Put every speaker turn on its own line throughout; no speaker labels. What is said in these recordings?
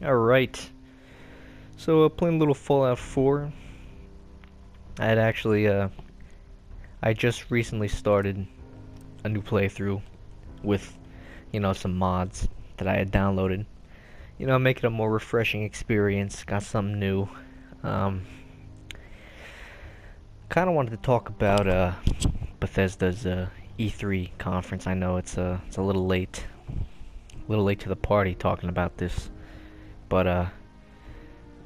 Alright, so playing a little Fallout 4. I had actually, I just recently started a new playthrough with, some mods that I had downloaded. Make it a more refreshing experience, got something new. Um, kind of wanted to talk about, Bethesda's, E3 conference. I know it's a little late to the party talking about this, but,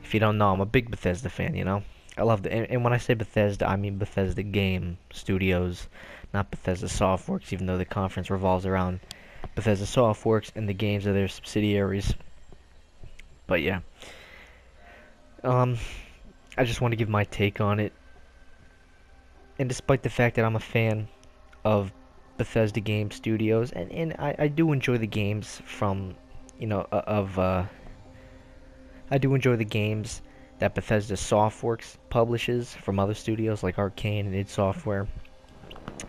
if you don't know, I'm a big Bethesda fan. I love and when I say Bethesda, I mean Bethesda Game Studios, not Bethesda Softworks, even though the conference revolves around Bethesda Softworks and the games of their subsidiaries. But yeah, um, I just want to give my take on it. And despite the fact that I'm a fan of Bethesda Game Studios, and I do enjoy the games from, I do enjoy the games that Bethesda Softworks publishes from other studios like Arcane and id Software.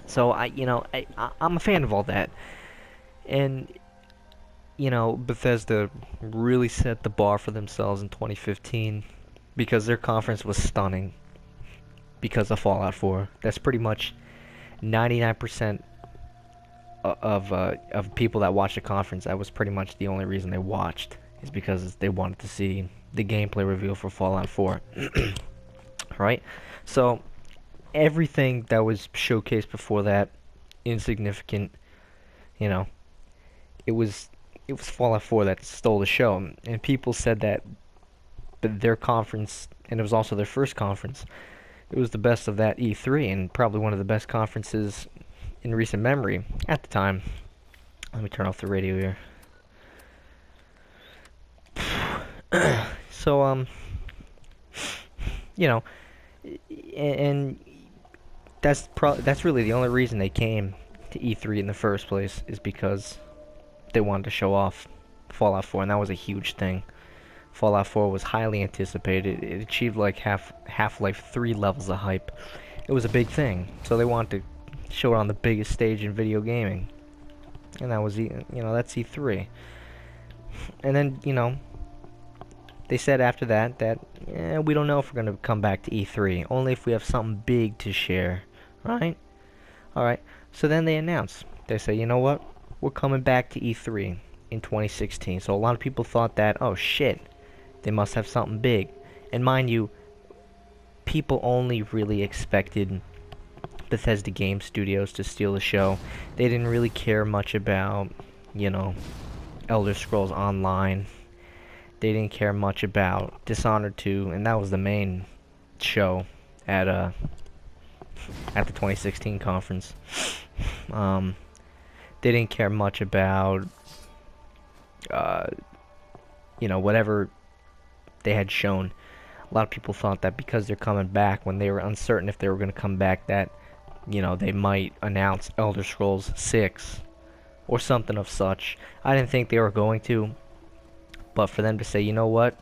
So I'm a fan of all that. And Bethesda really set the bar for themselves in 2015 because their conference was stunning because of Fallout 4. That's pretty much 99% of people that watched the conference. That was pretty much the only reason they watched, is because they wanted to see the gameplay reveal for Fallout 4. Right? So everything that was showcased before that, insignificant. You know, it was Fallout 4 that stole the show, and people said that, but their conference, and it was also their first conference. It was the best of that E3, and probably one of the best conferences in recent memory at the time. Let me turn off the radio here. So, you know, and that's really the only reason they came to E3 in the first place, is because they wanted to show off Fallout 4, and that was a huge thing. Fallout 4 was highly anticipated. It achieved like Half-Life 3 levels of hype. It was a big thing, so they wanted to show it on the biggest stage in video gaming, and that was that's E3. And then they said after that we don't know if we're gonna come back to E3, only if we have something big to share, right? All right. So then they announce. They say, you know what? We're coming back to E3 in 2016. So a lot of people thought that, oh shit, they must have something big. And mind you, people only really expected Bethesda Game Studios to steal the show. They didn't really care much about, Elder Scrolls Online. They didn't care much about Dishonored 2, and that was the main show at the 2016 conference. They didn't care much about whatever they had shown. A lot of people thought that because they're coming back, when they were uncertain if they were going to come back, that they might announce Elder Scrolls 6 or something of such. I didn't think they were going to, but for them to say, you know what,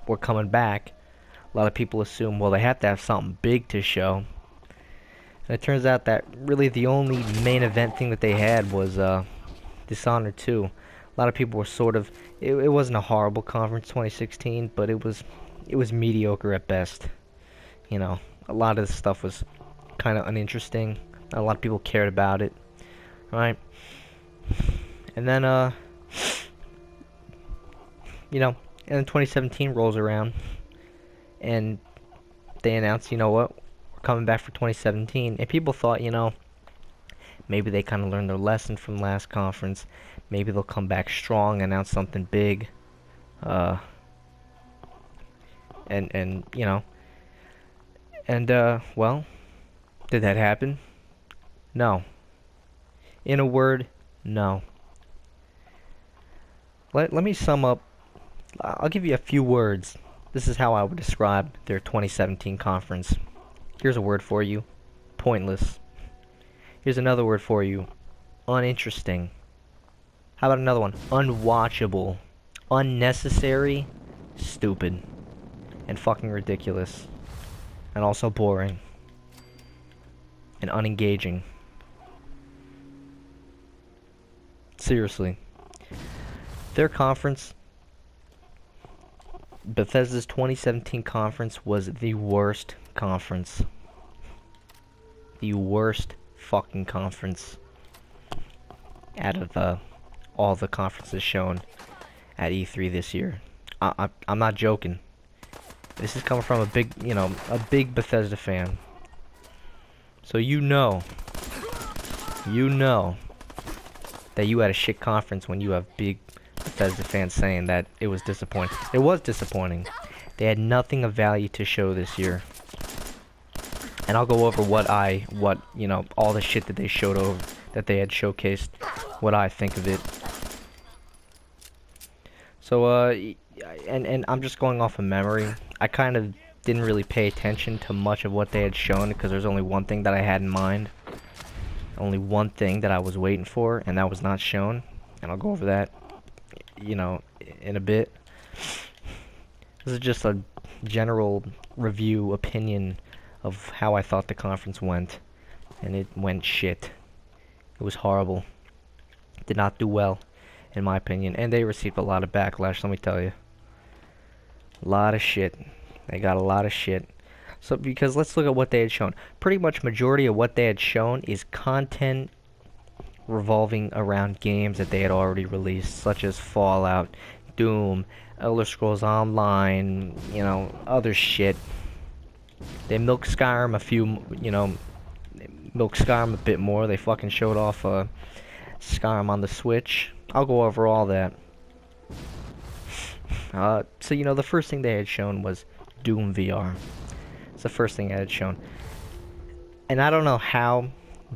we're coming back, a lot of people assume, well, they have to have something big to show. And it turns out that really the only main event thing that they had was Dishonored 2. A lot of people were sort of, it wasn't a horrible conference 2016, but it was mediocre at best. A lot of the stuff was kind of uninteresting. Not a lot of people cared about it, right? And then and then 2017 rolls around, and they announce, you know what, we're coming back for 2017, and people thought, maybe they kind of learned their lesson from last conference. Maybe they'll come back strong, announce something big, and well, did that happen? No. In a word, no. Let me sum up. I'll give you a few words. This is how I would describe their 2017 conference. Here's a word for you: pointless. Here's another word for you: uninteresting. How about another one? Unwatchable. Unnecessary. Stupid. And fucking ridiculous. And also boring. And unengaging. Seriously. Their conference Bethesda's 2017 conference was the worst conference. The worst fucking conference out of all the conferences shown at E3 this year. I'm not joking. This is coming from a big, a big Bethesda fan. So you know that you had a shit conference when you have big Bethesda fans saying that it was disappointing. It was disappointing. They had nothing of value to show this year. And I'll go over all the shit that they showed over, that they had showcased, what I think of it. So, and I'm just going off of memory. I kind of didn't really pay attention to much of what they had shown because there's only one thing that I had in mind. Only one thing that I was waiting for, and that was not shown. And I'll go over that, in a bit. This is just a general review, opinion of how I thought the conference went. And it went shit. It was horrible. Did not do well, in my opinion. And they received a lot of backlash, let me tell you. A lot of shit. They got a lot of shit. So, because let's look at what they had shown. Pretty much majority of what they had shown is content revolving around games that they had already released, such as Fallout, Doom, Elder Scrolls Online, other shit. They milked Skyrim milked Skyrim a bit more. They fucking showed off Skyrim on the Switch. I'll go over all that. So, the first thing they had shown was Doom VR. It's the first thing I had shown. And I don't know how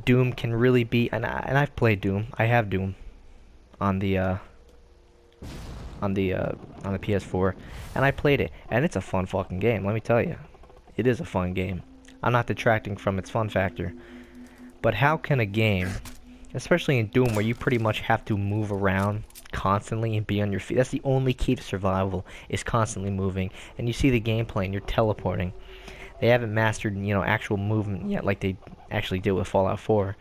Doom can really be, and I've played Doom. I have Doom on the PS4, and I played it, and it's a fun fucking game, let me tell you. It is a fun game. I'm not detracting from its fun factor. But how can a game, especially in Doom, where you pretty much have to move around constantly and be on your feet, that's the only key to survival, is constantly moving, and you see the gameplay and you're teleporting. They haven't mastered, actual movement yet like they actually did with Fallout 4.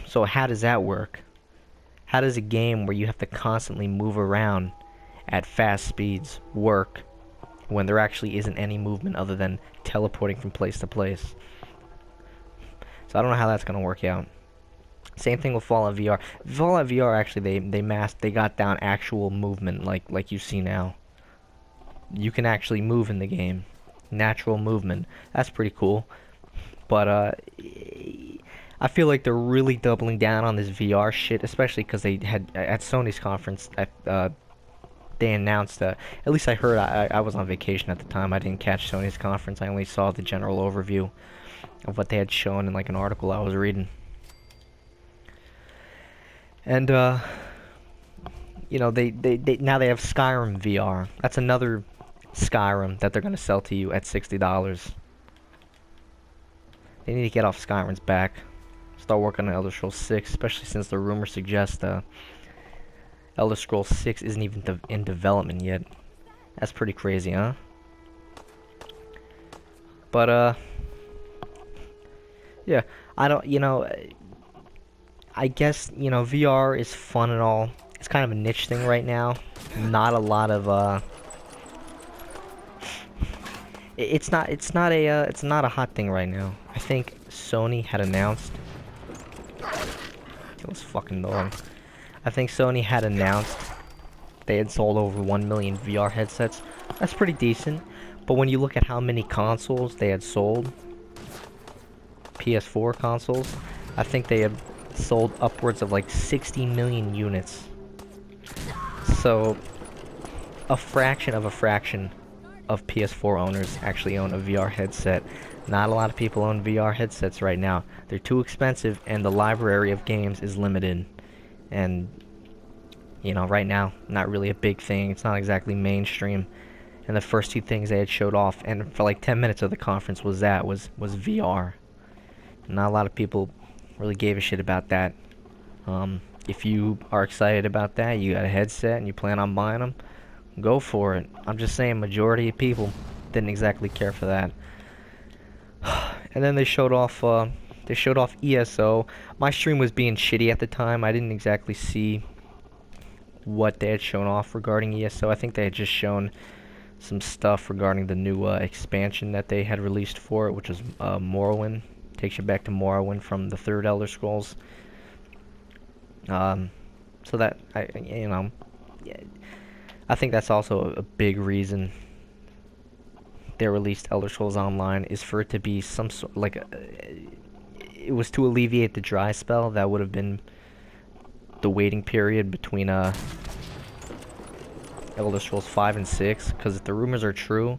So how does that work? How does a game where you have to constantly move around at fast speeds work when there actually isn't any movement other than teleporting from place to place? So I don't know how that's going to work out. Same thing with Fallout VR. Fallout VR, actually, they got down actual movement like you see now. You can actually move in the game. Natural movement. That's pretty cool. But I feel like they're really doubling down on this VR shit, especially because they had at Sony's conference. They announced. At least I heard. I was on vacation at the time. I didn't catch Sony's conference. I only saw the general overview of what they had shown in like an article I was reading. And they now they have Skyrim VR. That's another Skyrim that they're gonna sell to you at $60. They need to get off Skyrim's back. Start working on Elder Scrolls 6, especially since the rumors suggest Elder Scrolls 6 isn't even in development yet. That's pretty crazy, huh? But yeah, I don't, I guess, VR is fun and all. It's kind of a niche thing right now. Not a lot of it's not a hot thing right now. I think Sony had announced. Kill this fucking dog. I think Sony had announced they had sold over 1 million VR headsets. That's pretty decent. But when you look at how many consoles they had sold, PS4 consoles, I think they had sold upwards of like 60 million units. So a fraction of PS4 owners actually own a VR headset. Not a lot of people own VR headsets right now. They're too expensive and the library of games is limited. And, right now, not really a big thing. It's not exactly mainstream. And the first two things they had showed off, and for like 10 minutes of the conference was VR. Not a lot of people really gave a shit about that. If you are excited about that, you got a headset and you plan on buying them, go for it. I'm just saying, majority of people didn't exactly care for that. And then they showed off ESO. My stream was being shitty at the time. I didn't exactly see what they had shown off regarding ESO. I think they had just shown some stuff regarding the new expansion that they had released for it, which was Morrowind. Takes you back to Morrowind from the third Elder Scrolls. So that I think that's also a big reason they released Elder Scrolls Online, is for it to be some sort like it was to alleviate the dry spell that would have been the waiting period between Elder Scrolls 5 and 6, because if the rumors are true,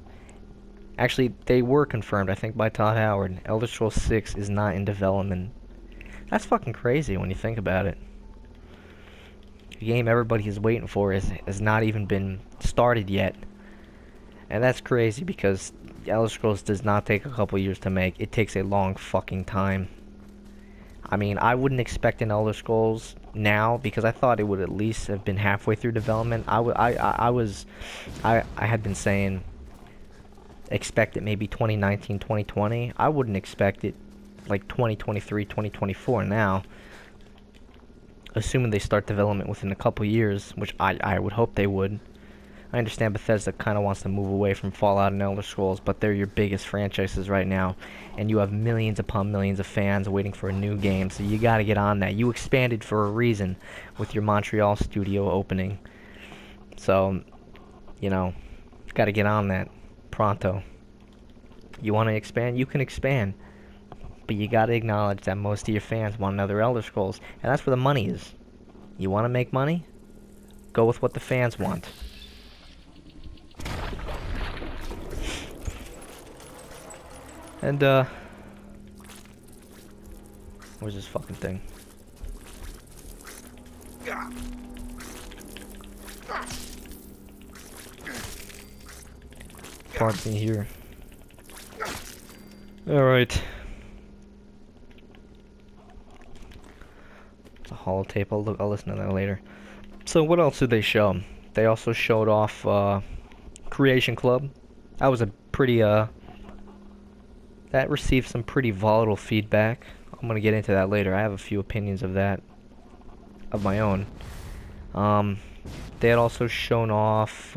actually they were confirmed, I think, by Todd Howard. Elder Scrolls 6 is not in development. That's fucking crazy when you think about it. The game everybody is waiting for has not even been started yet. And that's crazy because Elder Scrolls does not take a couple years to make. It takes a long fucking time. I mean, I wouldn't expect an Elder Scrolls now because I thought it would at least have been halfway through development. I had been saying expect it maybe 2019, 2020. I wouldn't expect it like 2023, 2024 now. Assuming they start development within a couple years, which I would hope they would. I understand Bethesda kind of wants to move away from Fallout and Elder Scrolls, but they're your biggest franchises right now, and you have millions upon millions of fans waiting for a new game, so you gotta get on that. You expanded for a reason with your Montreal studio opening. So, you know, gotta get on that pronto. You want to expand? You can expand. But you gotta acknowledge that most of your fans want another Elder Scrolls, and that's where the money is. You want to make money? Go with what the fans want. And, where's this fucking thing? Pardon me here. Alright. It's a holotape. I'll listen to that later. So what else did they show? They also showed off, Creation Club. That was a pretty, that received some pretty volatile feedback. I'm gonna get into that later. I have a few opinions of that, of my own. They had also shown off,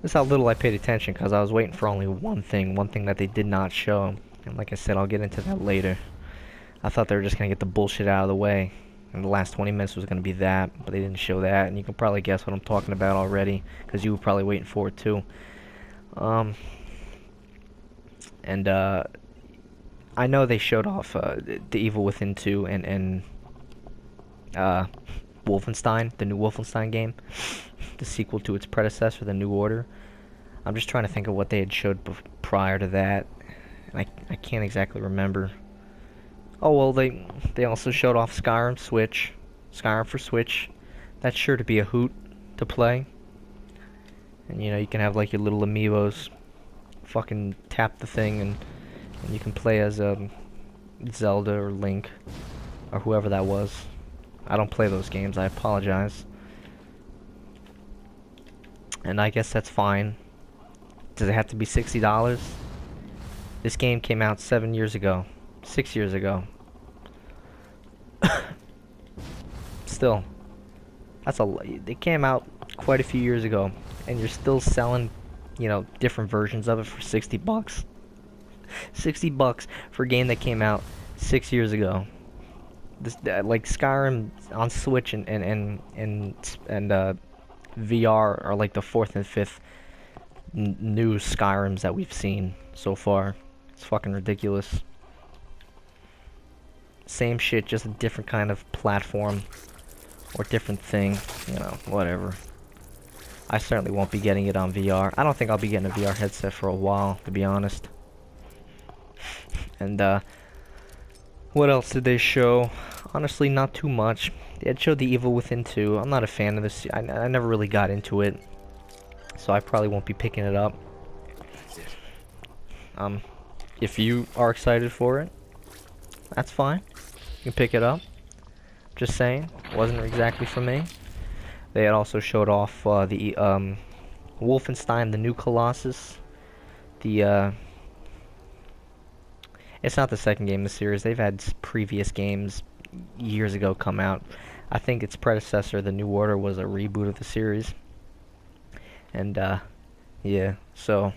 this is how little I paid attention, because I was waiting for only one thing that they did not show. And like I said, I'll get into that later. I thought they were just gonna get the bullshit out of the way, and the last 20 minutes was gonna be that, but they didn't show that, and you can probably guess what I'm talking about already, because you were probably waiting for it too. And I know they showed off The Evil Within 2 and Wolfenstein, the new Wolfenstein game, the sequel to its predecessor, The New Order. I'm just trying to think of what they had showed prior to that, and I can't exactly remember. Oh well, they also showed off Skyrim for Switch. That's sure to be a hoot to play. And you know, you can have like your little amiibos fucking tap the thing and you can play as Zelda or Link or whoever that was. I don't play those games, I apologize. And I guess that's fine. Does it have to be $60? This game came out 7 years ago. 6 years ago. Still, that's it came out quite a few years ago, and you're still selling, you know, different versions of it for $60. $60 for a game that came out 6 years ago. This like Skyrim on Switch and VR are like the fourth and fifth new Skyrims that we've seen so far. It's fucking ridiculous. Same shit, just a different kind of platform or different thing, you know, whatever. I certainly won't be getting it on VR. I don't think I'll be getting a VR headset for a while, to be honest. And what else did they show? Honestly, not too much. They had showed The Evil Within 2. I'm not a fan of this. I never really got into it, so I probably won't be picking it up. If you are excited for it, that's fine. You can pick it up. Just saying, wasn't exactly for me. They had also showed off the Wolfenstein: The New Colossus. The it's not the second game in the series. They've had previous games years ago come out. I think its predecessor, The New Order, was a reboot of the series. And yeah, so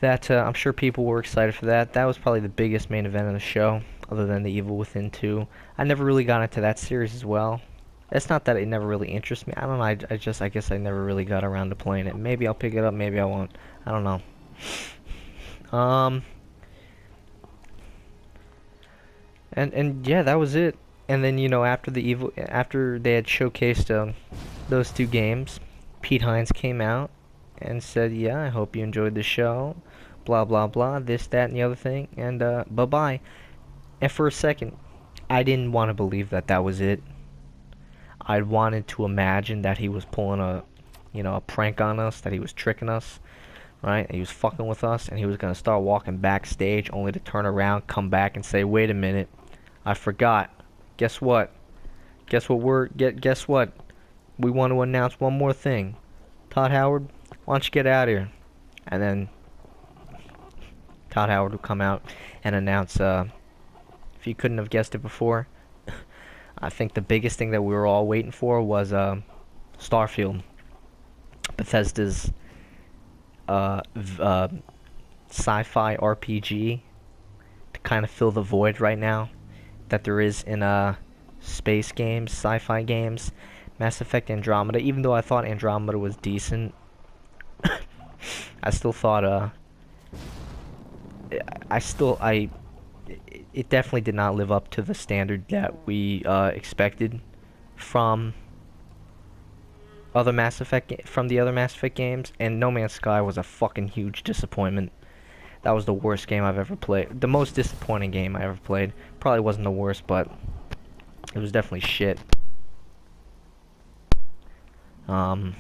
that I'm sure people were excited for that. That was probably the biggest main event of the show, other than The Evil Within 2. I never really got into that series as well. It's not that it never really interests me. I don't know. I guess I never really got around to playing it. Maybe I'll pick it up. Maybe I won't. I don't know. Um, and yeah, that was it. And then after they had showcased those two games, Pete Hines came out and said, "Yeah, I hope you enjoyed the show." Blah blah blah. This, that, and the other thing. And bye bye. And for a second, I didn't want to believe that that was it. I wanted to imagine that he was pulling a prank on us, that he was tricking us, right? He was fucking with us, and he was gonna start walking backstage, only to turn around, come back, and say, "Wait a minute, I forgot. Guess what? Guess what? We want to announce one more thing. Todd Howard, why don't you get out of here?" And then Todd Howard would come out and announce, if you couldn't have guessed it before, I think the biggest thing that we were all waiting for was Starfield, Bethesda's sci-fi RPG, to kind of fill the void right now that there is in space games, sci-fi games. Mass Effect Andromeda, even though I thought Andromeda was decent, I still thought it definitely did not live up to the standard that we expected from the other Mass Effect games. And No Man's Sky was a fucking huge disappointment. That was the worst game I've ever played. The most disappointing game I ever played. Probably wasn't the worst, but it was definitely shit. So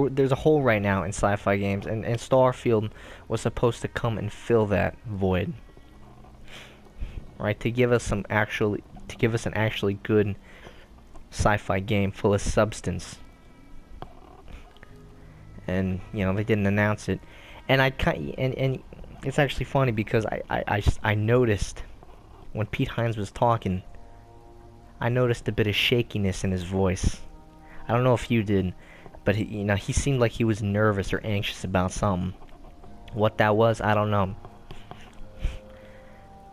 there's a hole right now in sci-fi games, and Starfield was supposed to come and fill that void, right? To give us an actually good sci-fi game full of substance. And they didn't announce it, and and it's actually funny because I noticed when Pete Hines was talking, I noticed a bit of shakiness in his voice. I don't know if you did, but he seemed like he was nervous or anxious about something. What that was, I don't know.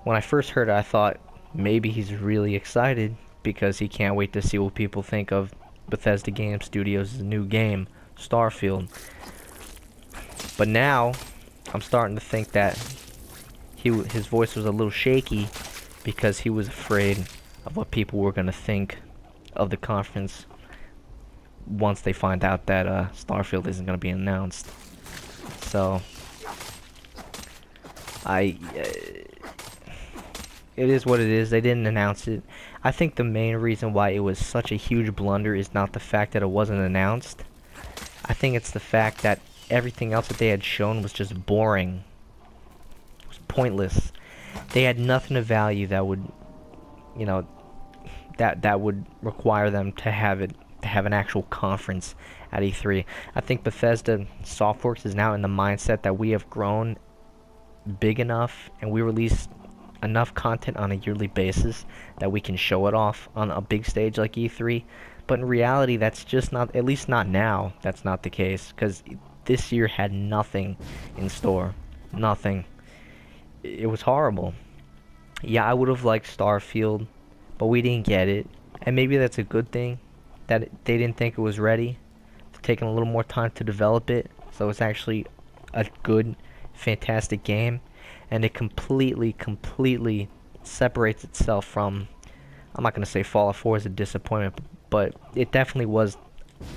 When I first heard it, I thought maybe he's really excited because he can't wait to see what people think of Bethesda Game Studios' new game, Starfield. But now, I'm starting to think that his voice was a little shaky because he was afraid of what people were going to think of the conference once they find out that Starfield isn't going to be announced. So, it is what it is. They didn't announce it. I think the main reason why it was such a huge blunder is not the fact that it wasn't announced. I think it's the fact that everything else that they had shown was just boring. It was pointless. They had nothing of value that would, that would require them to have an actual conference at E3. I think Bethesda Softworks is now in the mindset that we have grown big enough and we release enough content on a yearly basis that we can show it off on a big stage like E3. But in reality, that's just not, at least not now, that's not the case, because this year had nothing in store. Nothing. It was horrible. Yeah, I would have liked Starfield, but we didn't get it. And maybe that's a good thing, that they didn't think it was ready. It's taken a little more time to develop it, so it's actually a good, fantastic game. And it completely separates itself from, I'm not going to say Fallout 4 is a disappointment, but it definitely was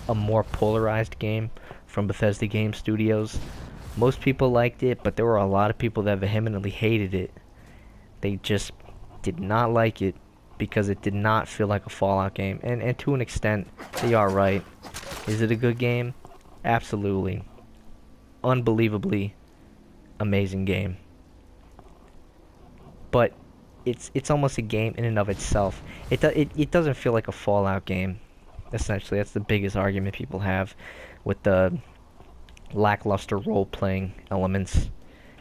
a more polarized game from Bethesda Game Studios. Most people liked it, but there were a lot of people that vehemently hated it. They just did not like it because it did not feel like a Fallout game. And to an extent, they are right. Is it a good game? Absolutely. Unbelievably amazing game. But it's almost a game in and of itself. It doesn't feel like a Fallout game. Essentially, that's the biggest argument people have with the lackluster role-playing elements,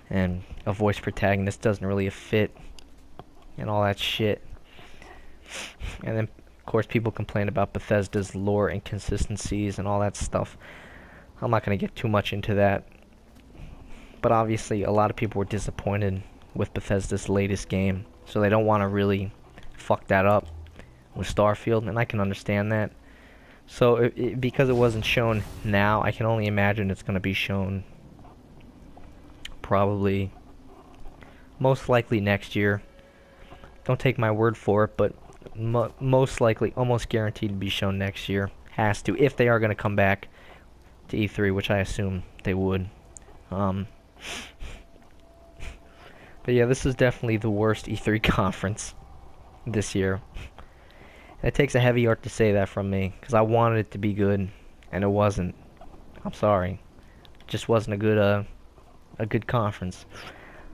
and a voice protagonist doesn't really fit, and all that shit. And then, of course, people complain about Bethesda's lore inconsistencies and all that stuff. I'm not going to get too much into that. But obviously, a lot of people were disappointed with Bethesda's latest game. So they don't want to really fuck that up with Starfield, and I can understand that. So because it wasn't shown now, I can only imagine it's going to be shown probably, most likely next year. Don't take my word for it, but most likely, almost guaranteed to be shown next year. Has to, if they are going to come back to E3, which I assume they would. But yeah, this is definitely the worst E3 conference this year. And it takes a heavy heart to say that from me, because I wanted it to be good, and it wasn't. I'm sorry. It just wasn't a good conference.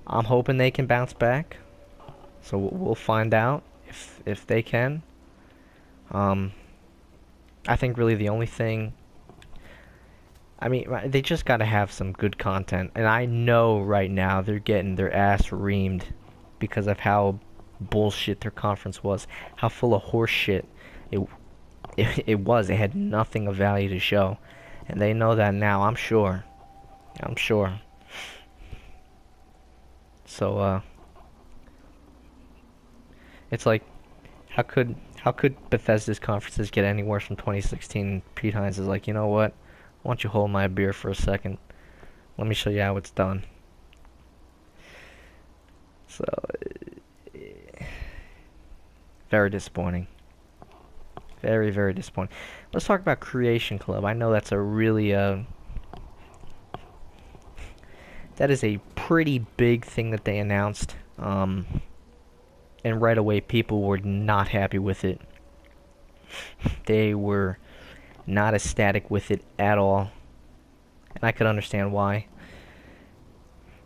I'm hoping they can bounce back, so we'll find out if they can. I think really the only thing, I mean, they just gotta have some good content, and I know right now they're getting their ass reamed because of how bullshit their conference was, how full of horse shit it was. It had nothing of value to show, and they know that now. I'm sure. So it's like, how could Bethesda's conferences get any worse from 2016? Pete Hines is like, you know what? Why don't you hold my beer for a second? Let me show you how it's done. So, very disappointing. Very, very disappointing. Let's talk about Creation Club. I know that's a really, that is a pretty big thing that they announced. And right away, people were not happy with it. They were not ecstatic with it at all. And I could understand why.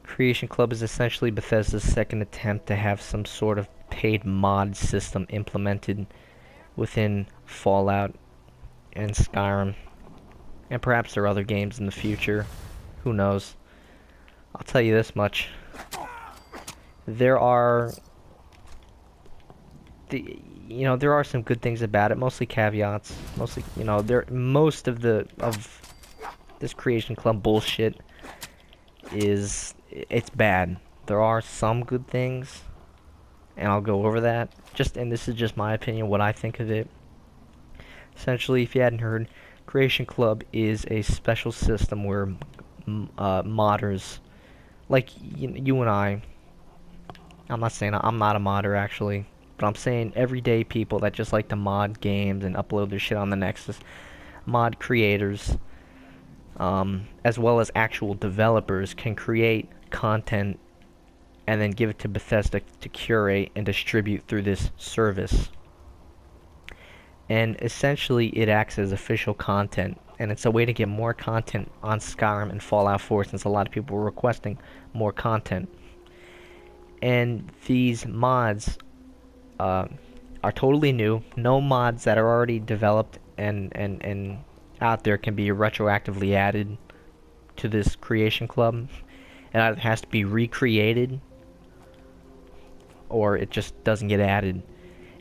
Creation Club is essentially Bethesda's second attempt to have some sort of paid mod system implemented within Fallout and Skyrim. And perhaps there are other games in the future. Who knows? I'll tell you this much. There are there are some good things about it, mostly caveats. Mostly, most of this Creation Club bullshit it's bad. There are some good things, and I'll go over that. And this is just my opinion, what I think of it. Essentially, if you hadn't heard, Creation Club is a special system where modders, like you and I'm not saying I'm not a modder actually, but I'm saying everyday people that just like to mod games and upload their shit on the Nexus, mod creators, as well as actual developers, can create content and then give it to Bethesda to curate and distribute through this service. And essentially it acts as official content, and it's a way to get more content on Skyrim and Fallout 4, since a lot of people were requesting more content. And these mods are totally new. No mods that are already developed and out there can be retroactively added to this Creation Club. It either has to be recreated or it just doesn't get added.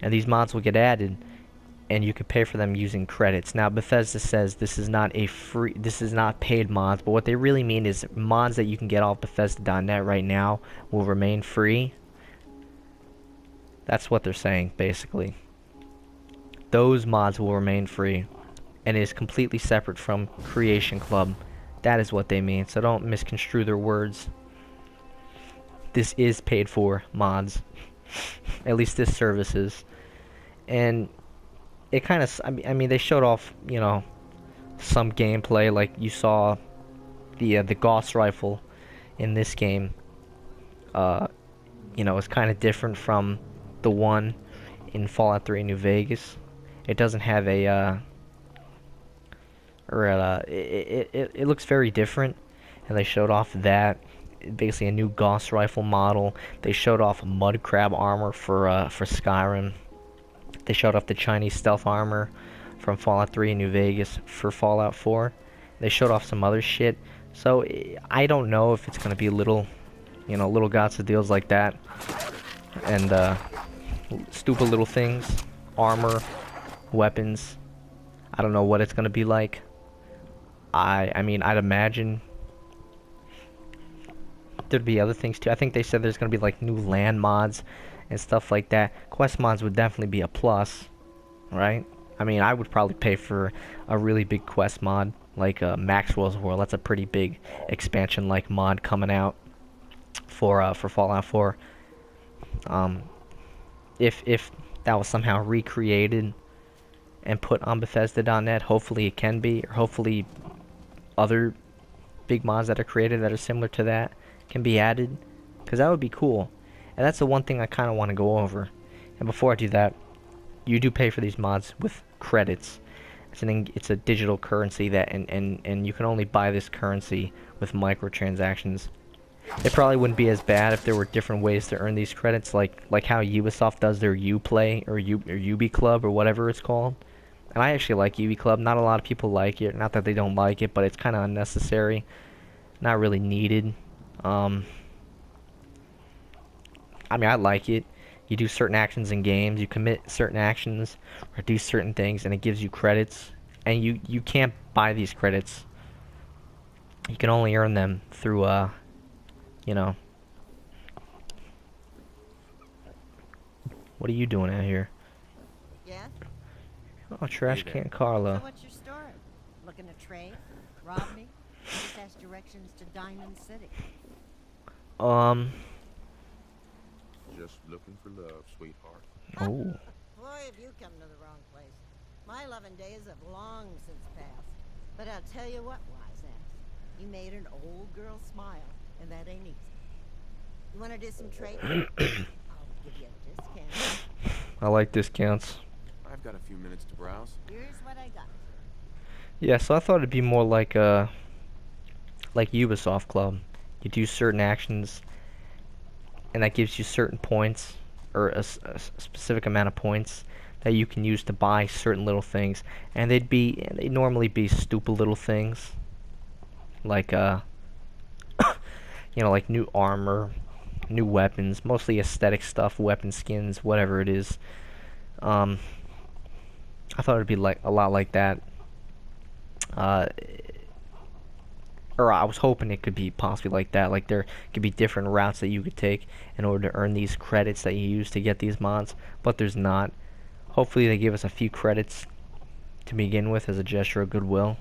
And these mods will get added, and you can pay for them using credits. Now Bethesda says this is not paid mods, but what they really mean is mods that you can get off Bethesda.net right now will remain free. That's what they're saying, basically. Those mods will remain free, and is completely separate from Creation Club. That is what they mean, so don't misconstrue their words. This is paid for mods. At least this service is. And it kind of, I mean, they showed off, some gameplay, like you saw the Gauss rifle in this game. It's kind of different from the one in Fallout 3 New Vegas. It doesn't have it looks very different, and they showed off that. Basically a new Gauss rifle model. They showed off mud crab armor for Skyrim. They showed off the Chinese stealth armor from Fallout 3 and New Vegas for Fallout 4. They showed off some other shit. So I don't know if it's gonna be little gotcha deals like that, and stupid little things armor, weapons. I don't know what it's gonna be like. I mean, I'd imagine there'd be other things too. I think they said there's gonna be like new land mods and stuff like that. Quest mods would definitely be a plus, right? I mean, I would probably pay for a really big quest mod like Maxwell's World. That's a pretty big expansion like mod coming out for Fallout 4. Um, if that was somehow recreated and put on Bethesda.net, hopefully it can be, or hopefully other big mods that are created that are similar to that can be added, because that would be cool. And that's the one thing I kind of want to go over. And before I do that, you do pay for these mods with credits. It's a digital currency that and you can only buy this currency with microtransactions. It probably wouldn't be as bad if there were different ways to earn these credits, like how Ubisoft does their Uplay or Ubi Club or whatever it's called. And I actually like Ubi Club. Not a lot of people like it. Not that they don't like it, but it's kind of unnecessary. Not really needed. I mean, I like it. You do certain actions in games, you commit certain actions, or do certain things, and it gives you credits. And you can't buy these credits. You can only earn them through, you know. What are you doing out here?
Yeah?
Oh, trash can Carla.
So what's your story? Looking to trade? Rob me? Just ask directions to Diamond City.
Just looking for love, sweetheart.
Oh.
Boy, have you come to the wrong place. My loving days have long since passed. But I'll tell you what, wise ass. You made an old girl smile, and that ain't easy. You want to do some trading? I'll give you a discount.
I like discounts.
I've got a few minutes to browse.
Here's what I got.
Yeah, so I thought it'd be more like Ubisoft Club. You do certain actions, and that gives you certain points, or a specific amount of points that you can use to buy certain little things. And they'd normally be stupid little things, like you know, like new armor, new weapons, mostly aesthetic stuff, weapon skins, whatever it is. I thought it'd be like a lot like that. Or I was hoping it could be possibly like that. Like there could be different routes that you could take in order to earn these credits that you use to get these mods, but there's not. Hopefully they give us a few credits to begin with as a gesture of goodwill.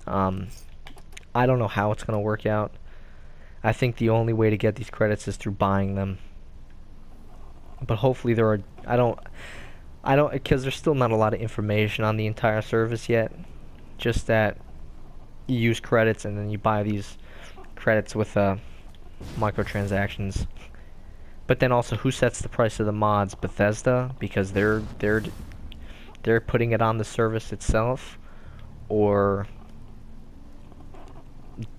I don't know how it's gonna work out. I think the only way to get these credits is through buying them. But hopefully there are. I don't, because there's still not a lot of information on the entire service yet. Just that you use credits and then you buy these credits with microtransactions. But then also, who sets the price of the mods? Bethesda, because they're putting it on the service itself, or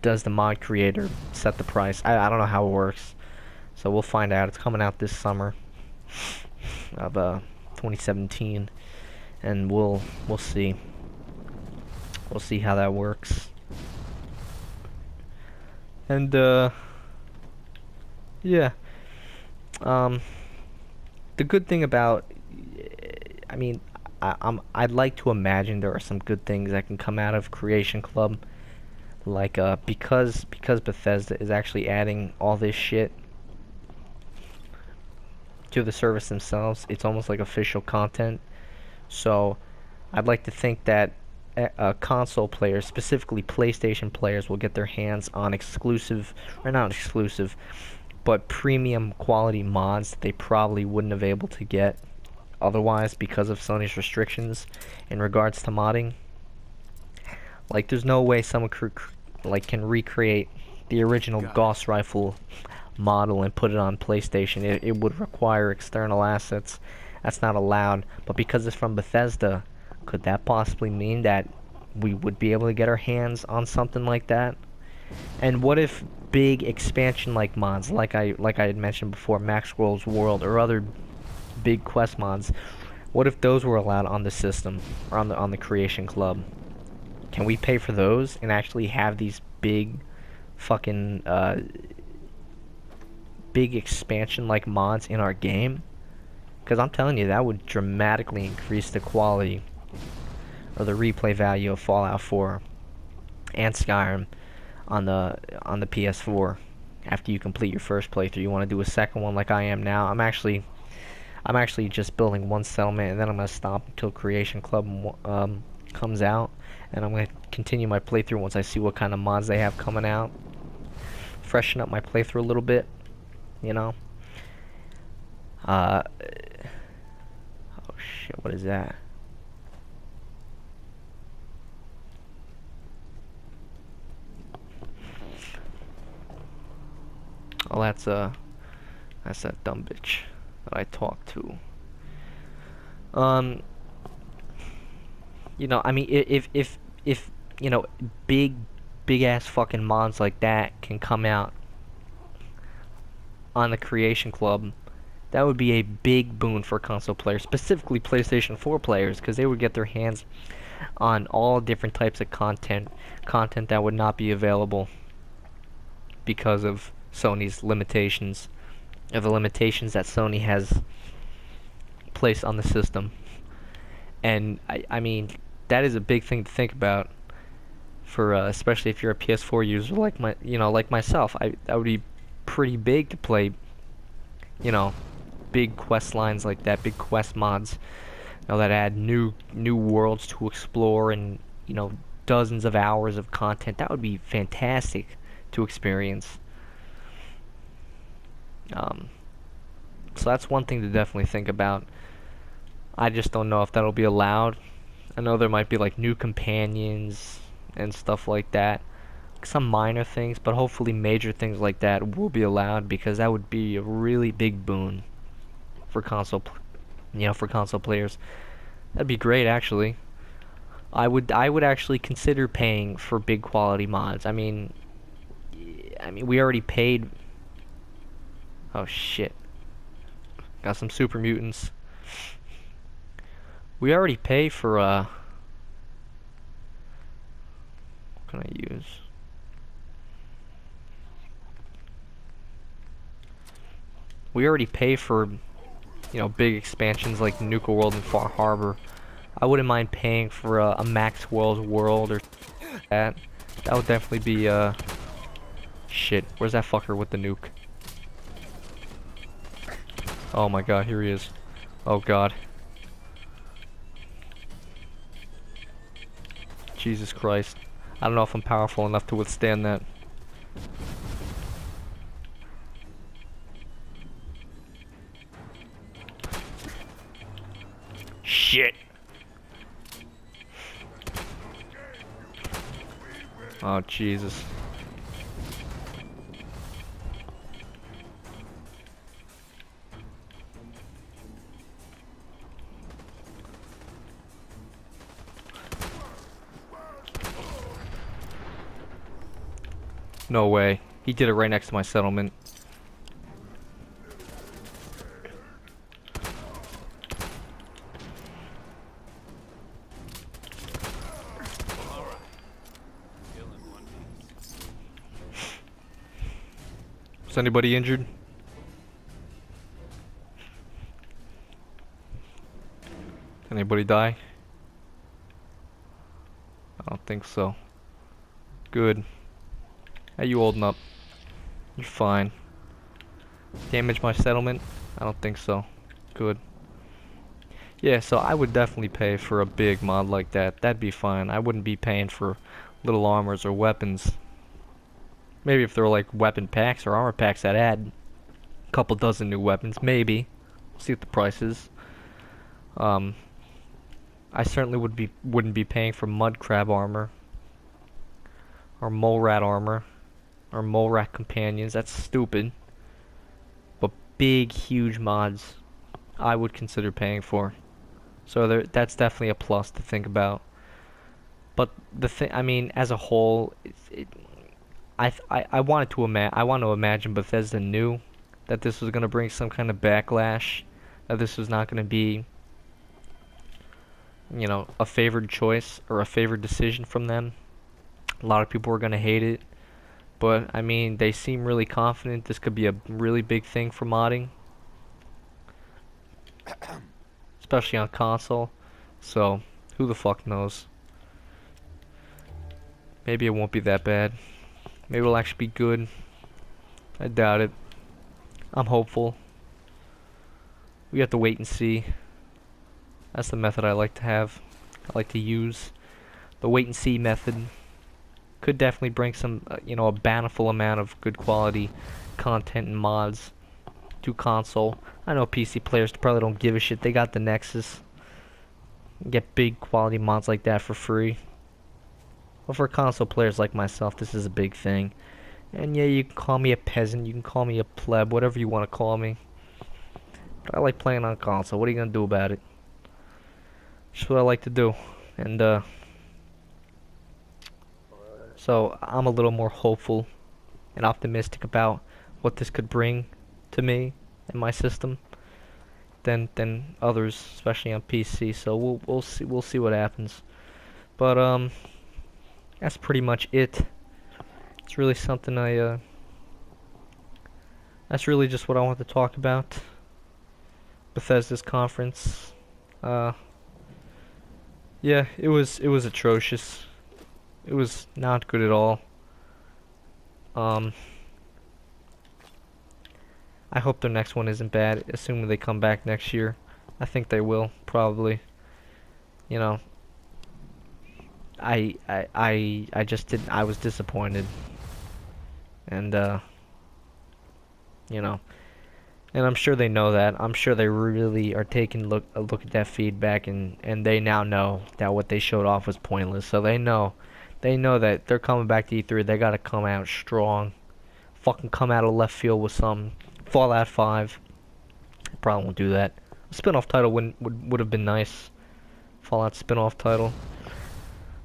does the mod creator set the price? I don't know how it works. So we'll find out. It's coming out this summer of 2017, and we'll see. We'll see how that works. And yeah. The good thing about, I mean, I'd like to imagine there are some good things that can come out of Creation Club, like because Bethesda is actually adding all this shit to the service themselves. It's almost like official content. So I'd like to think that console players, specifically PlayStation players, will get their hands on exclusive, or not exclusive, but premium quality mods that they probably wouldn't have able to get otherwise because of Sony's restrictions in regards to modding. Like, there's no way someone can recreate the original Gauss rifle model and put it on PlayStation. It would require external assets. That's not allowed. But because it's from Bethesda, could that possibly mean that we would be able to get our hands on something like that? And what if big expansion like mods, like I had mentioned before, Maxwell's World or other big quest mods, what if those were allowed on the system or on the Creation Club? Can we pay for those and actually have these big fucking big expansion like mods in our game? Because I'm telling you, that would dramatically increase the quality or the replay value of Fallout 4 and Skyrim on the PS4. After you complete your first playthrough, you want to do a second one like I am now. I'm actually just building one settlement, and then I'm gonna stop until Creation Club comes out, and I'm gonna continue my playthrough once I see what kind of mods they have coming out. Freshen up my playthrough a little bit, you know. Oh shit, what is that? Oh, that's that dumb bitch that I talked to. Um, you know, I mean, if you know, big ass fucking mods like that can come out on the Creation Club, that would be a big boon for console players, specifically PlayStation 4 players, because they would get their hands on all different types of content that would not be available because of Sony's limitations, of the limitations that Sony has placed on the system. And I mean, that is a big thing to think about for especially if you're a PS4 user like like myself. That would be pretty big to play, you know, big quest lines like that, big quest mods, that add new worlds to explore, and dozens of hours of content. That would be fantastic to experience. So that's one thing to definitely think about. I just don't know if that'll be allowed. I know there might be like new companions and stuff like that. Some minor things, but hopefully major things like that will be allowed, because that would be a really big boon for for console players. That'd be great, actually. I would actually consider paying for big quality mods. I mean we already paid. Oh shit. Got some super mutants. We already pay for what can I use? We already pay for big expansions like Nuka World and Far Harbor. I wouldn't mind paying for a Maxwell's World or that. That would definitely be shit. Where's that fucker with the nuke? Oh my god, here he is. Oh god. Jesus Christ. I don't know if I'm powerful enough to withstand that. Shit. Oh Jesus. No way. He did it right next to my settlement. Is anybody injured? Anybody die? I don't think so. Good. How you holding up? You're fine. Damage my settlement? I don't think so. Good. Yeah, so I would definitely pay for a big mod like that. That'd be fine. I wouldn't be paying for little armors or weapons. Maybe if there were like weapon packs or armor packs that add a couple dozen new weapons, maybe. See what the price is. I certainly wouldn't be paying for mud crab armor or mole rat armor or mole rat companions. That's stupid. But big, huge mods, I would consider paying for. So that's definitely a plus to think about. But the thing, I mean, as a whole, I want to imagine Bethesda knew that this was going to bring some kind of backlash, that this was not going to be, a favored choice or a favored decision from them. A lot of people were going to hate it, but I mean, they seem really confident this could be a really big thing for modding. especially on console. So, who the fuck knows? Maybe it won't be that bad. Maybe it'll actually be good. I doubt it. I'm hopeful. We have to wait and see. That's the method I like to have. I like to use the wait and see method. Could definitely bring some, a bountiful amount of good quality content and mods to console. I know PC players probably don't give a shit. They got the Nexus. Get big quality mods like that for free. But for console players like myself, this is a big thing. And yeah, you can call me a peasant, you can call me a pleb, whatever you want to call me. But I like playing on console. What are you gonna do about it? Just what I like to do. And so I'm a little more hopeful and optimistic about what this could bring to me and my system than others, especially on PC. So we'll see what happens. But that's pretty much it. It's really something that's really just what I want to talk about. Bethesda's conference. Yeah, it was atrocious. It was not good at all. Um, I hope their next one isn't bad, assuming they come back next year. I think they will, probably. You know, I just didn't, I was disappointed. And, you know, and I'm sure they know that. I'm sure they really are taking a look at that feedback, and they now know that what they showed off was pointless. So they know that they're coming back to E3. They gotta come out strong. Fucking come out of left field with some Fallout 5. Probably won't do that. A spin-off title would have been nice. Fallout spin-off title.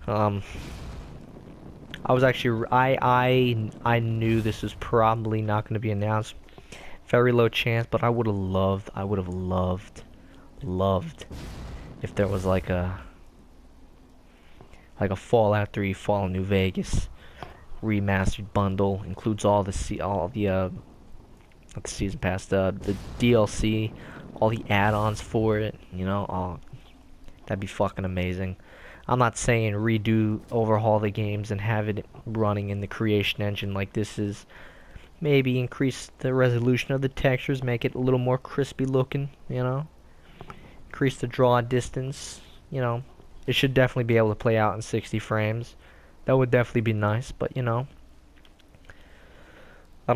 I was actually I knew this was probably not going to be announced. Very low chance, but I would have loved if there was like a Fallout 3 Fallout New Vegas remastered bundle, includes all the not the season pass, the DLC, all the add-ons for it, that'd be fucking amazing. I'm not saying overhaul the games and have it running in the creation engine like this is. Maybe increase the resolution of the textures, make it a little more crispy looking, Increase the draw distance, It should definitely be able to play out in 60 frames. That would definitely be nice, but I don't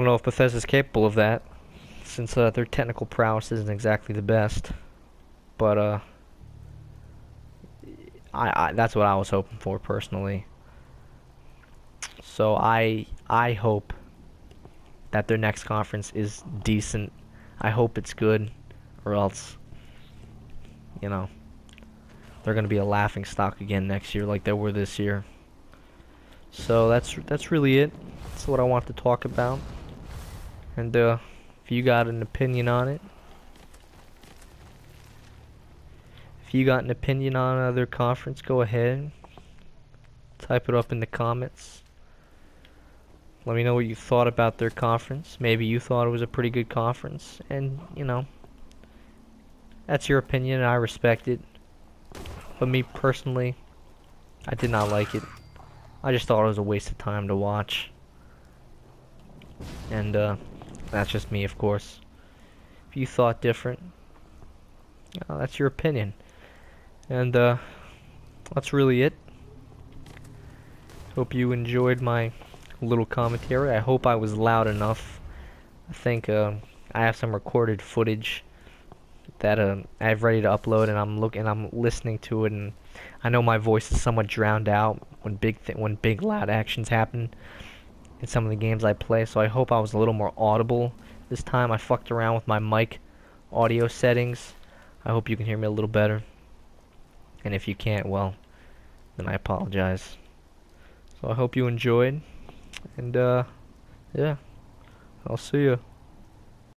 know if Bethesda's capable of that, since their technical prowess isn't exactly the best. But I that's what I was hoping for personally. So I hope that their next conference is decent. I hope it's good, or else, they're gonna be a laughing stock again next year, like they were this year. So that's really it. That's what I want to talk about. And if you got an opinion on it, their conference, go ahead. Type it up in the comments. Let me know what you thought about their conference. Maybe you thought it was a pretty good conference. And, that's your opinion and I respect it. But me personally, I did not like it. I just thought it was a waste of time to watch. And, that's just me, of course. If you thought different, that's your opinion. And, that's really it. Hope you enjoyed my little commentary. I hope I was loud enough. I think, I have some recorded footage that, I have ready to upload, and I'm listening to it, and I know my voice is somewhat drowned out when big loud actions happen in some of the games I play, so I hope I was a little more audible this time. I fucked around with my mic audio settings. I hope you can hear me a little better. And if you can't, well, then I apologize. So I hope you enjoyed. And, yeah. I'll see you.